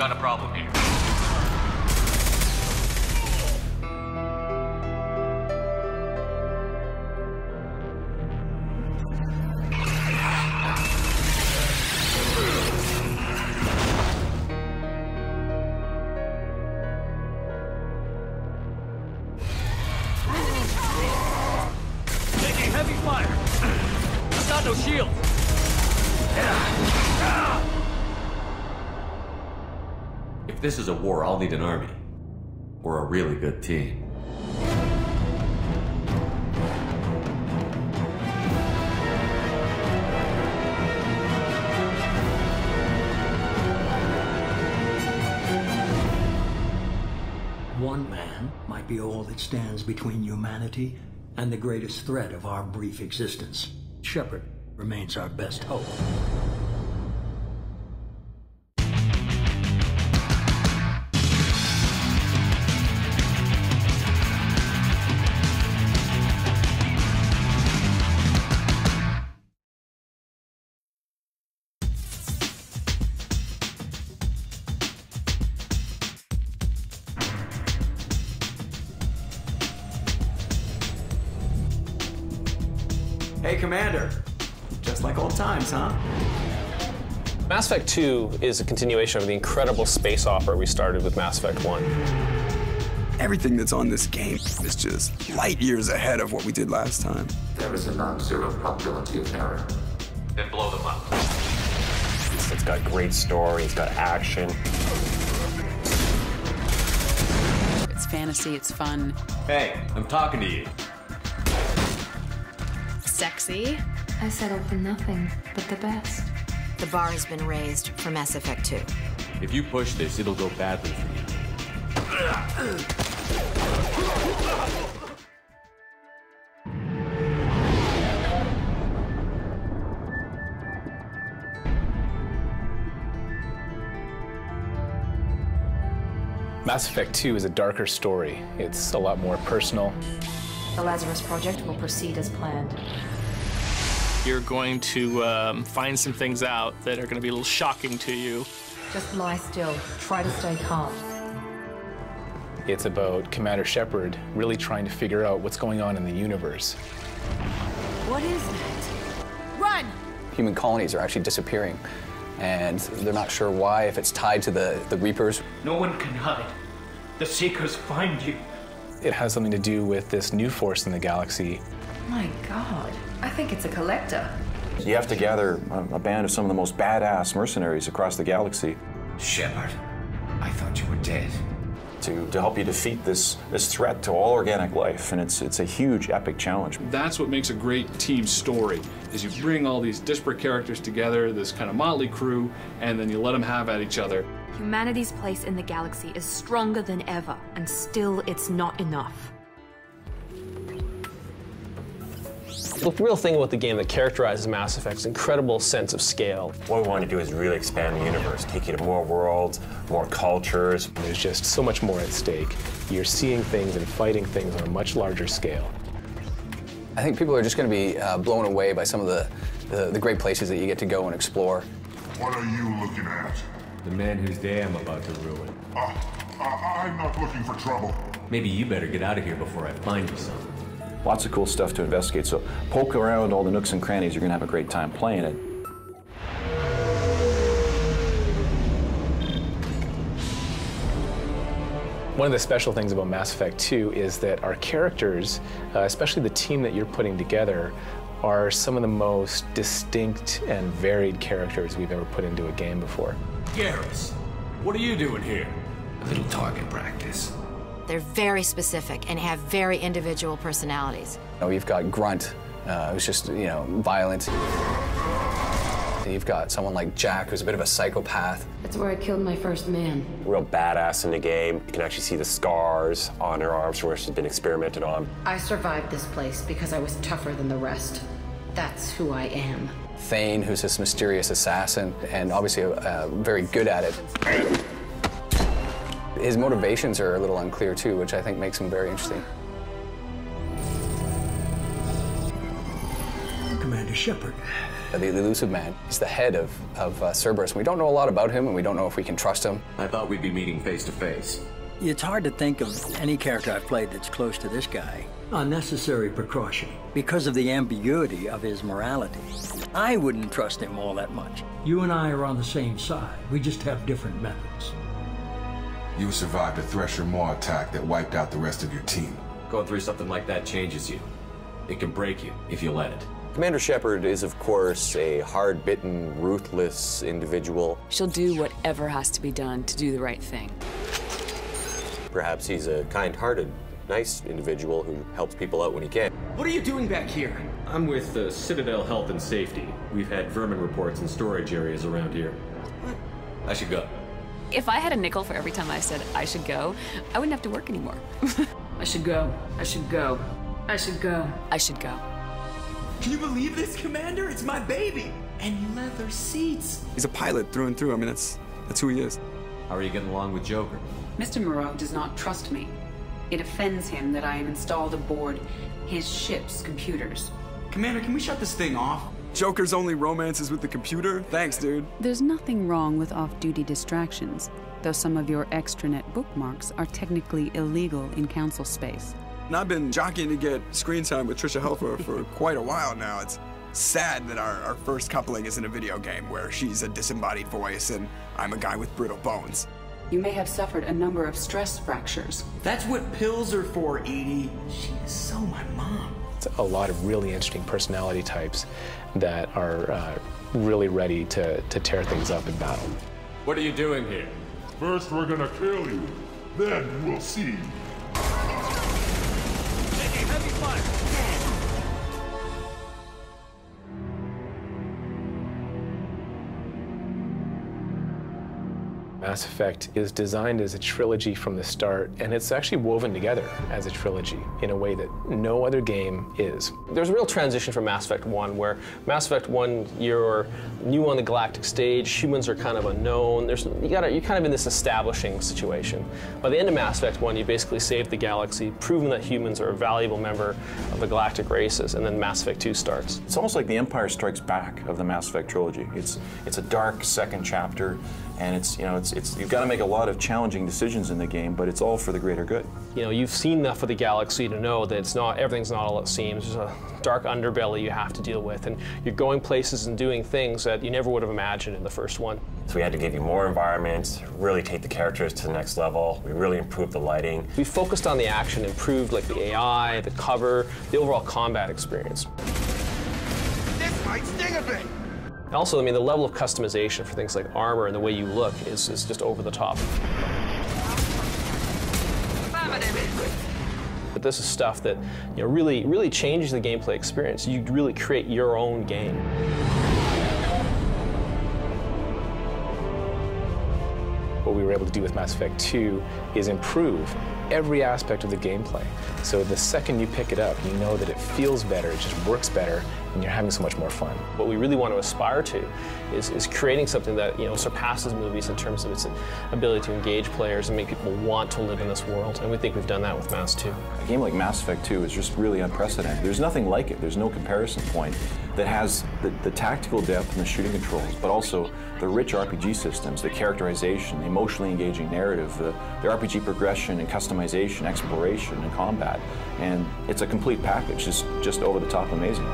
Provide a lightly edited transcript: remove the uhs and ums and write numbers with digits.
got a problem here. Heavy fire! He's got no shield! If this is a war, I'll need an army. Or a really good team. One man might be all that stands between humanity and the greatest threat of our brief existence. Shepard remains our best hope. Hey, Commander. Just like old times, huh? Mass Effect 2 is a continuation of the incredible space opera we started with Mass Effect 1. Everything that's on this game is just light years ahead of what we did last time. There is a non-zero probability of error. Then blow them up. It's got great story, it's got action. It's fantasy, it's fun. Hey, I'm talking to you. Sexy. I settled for nothing but the best. The bar has been raised for Mass Effect 2. If you push this, it'll go badly for you. Mass Effect 2 is a darker story. It's a lot more personal. The Lazarus Project will proceed as planned. You're going to find some things out that are going to be a little shocking to you. Just lie still. Try to stay calm. It's about Commander Shepard really trying to figure out what's going on in the universe. What is it? Run! Human colonies are actually disappearing, and they're not sure why, if it's tied to the Reapers. No one can hide. The Seekers find you. It has something to do with this new force in the galaxy. My God, I think it's a collector. You have to gather a band of some of the most badass mercenaries across the galaxy. Shepard, I thought you were dead. To help you defeat this threat to all organic life, and it's a huge epic challenge. That's what makes a great team story, is you bring all these disparate characters together, this kind of motley crew, and then you let them have at each other. Humanity's place in the galaxy is stronger than ever, and still it's not enough. The real thing about the game that characterizes Mass Effect's incredible sense of scale. What we want to do is really expand the universe, take you to more worlds, more cultures. There's just so much more at stake. You're seeing things and fighting things on a much larger scale. I think people are just going to be blown away by some of the great places that you get to go and explore. What are you looking at? The man whose day I'm about to ruin. I'm not looking for trouble. Maybe you better get out of here before I find you something. Lots of cool stuff to investigate, so poke around all the nooks and crannies. You're going to have a great time playing it. One of the special things about Mass Effect 2 is that our characters, especially the team that you're putting together, are some of the most distinct and varied characters we've ever put into a game before. Garrus, what are you doing here? A little target practice. They're very specific and have very individual personalities. You've got Grunt, who's just, violent. You've got someone like Jack, who's a bit of a psychopath. That's where I killed my first man. Real badass in the game. You can actually see the scars on her arms where she's been experimented on. I survived this place because I was tougher than the rest. That's who I am. Thane, who's this mysterious assassin, and obviously very good at it. His motivations are a little unclear too, which I think makes him very interesting. Commander Shepard, The elusive man. He's the head of Cerberus. We don't know a lot about him, and we don't know if we can trust him. I thought we'd be meeting face to face. It's hard to think of any character I've played that's close to this guy. Unnecessary precaution, because of the ambiguity of his morality. I wouldn't trust him all that much. You and I are on the same side. We just have different methods. You survived a Thresher Maw attack that wiped out the rest of your team. Going through something like that changes you. It can break you if you let it. Commander Shepard is, of course, a hard-bitten, ruthless individual. She'll do whatever has to be done to do the right thing. Perhaps he's a kind-hearted, nice individual who helps people out when he can. What are you doing back here? I'm with the Citadel Health and Safety. We've had vermin reports in storage areas around here. What? I should go. If I had a nickel for every time I said I should go, I wouldn't have to work anymore. I should go. I should go. I should go. I should go. Can you believe this, Commander? It's my baby! And leather seats. He's a pilot through and through. I mean, that's who he is. How are you getting along with Joker? Mr. Moreau does not trust me. It offends him that I am installed aboard his ship's computers. Commander, can we shut this thing off? Joker's only romance is with the computer? Thanks, dude. There's nothing wrong with off-duty distractions, though some of your extranet bookmarks are technically illegal in council space. And I've been jockeying to get screen time with Trisha Helfer for quite a while now. It's sad that our first coupling is in a video game where she's a disembodied voice and I'm a guy with brittle bones. You may have suffered a number of stress fractures. That's what pills are for, Edie. She is so my mom. It's a lot of really interesting personality types that are really ready to tear things up in battle. What are you doing here? First we're gonna kill you, then we'll see. Taking heavy fire. Mass Effect is designed as a trilogy from the start, and it's actually woven together as a trilogy in a way that no other game is. There's a real transition from Mass Effect 1, where Mass Effect 1, you're new on the galactic stage, humans are kind of unknown, you're kind of in this establishing situation. By the end of Mass Effect 1, you basically saved the galaxy, proven that humans are a valuable member of the galactic races, and then Mass Effect 2 starts. It's almost like the Empire Strikes Back of the Mass Effect trilogy. It's a dark second chapter, and you've got to make a lot of challenging decisions in the game, but it's all for the greater good. You know, you've seen enough of the galaxy to know that everything's not all it seems. There's a dark underbelly you have to deal with, and you're going places and doing things that you never would have imagined in the first one. So we had to give you more environments, really take the characters to the next level. We really improved the lighting. We focused on the action, improved like the AI, the cover, the overall combat experience. This might sting a bit. Also, I mean, the level of customization for things like armor and the way you look is just over the top. But this is stuff that really changes the gameplay experience. You really create your own game. What we were able to do with Mass Effect 2 is improve every aspect of the gameplay. So the second you pick it up, you know that it feels better, it just works better, and you're having so much more fun. What we really want to aspire to is creating something that surpasses movies in terms of its ability to engage players and make people want to live in this world. And we think we've done that with Mass 2. A game like Mass Effect 2 is just really unprecedented. There's nothing like it. There's no comparison point that has the tactical depth and the shooting controls, but also the rich RPG systems, the characterization, the emotionally engaging narrative, the RPG progression and customization, exploration and combat. And it's a complete package. It's just over the top amazing.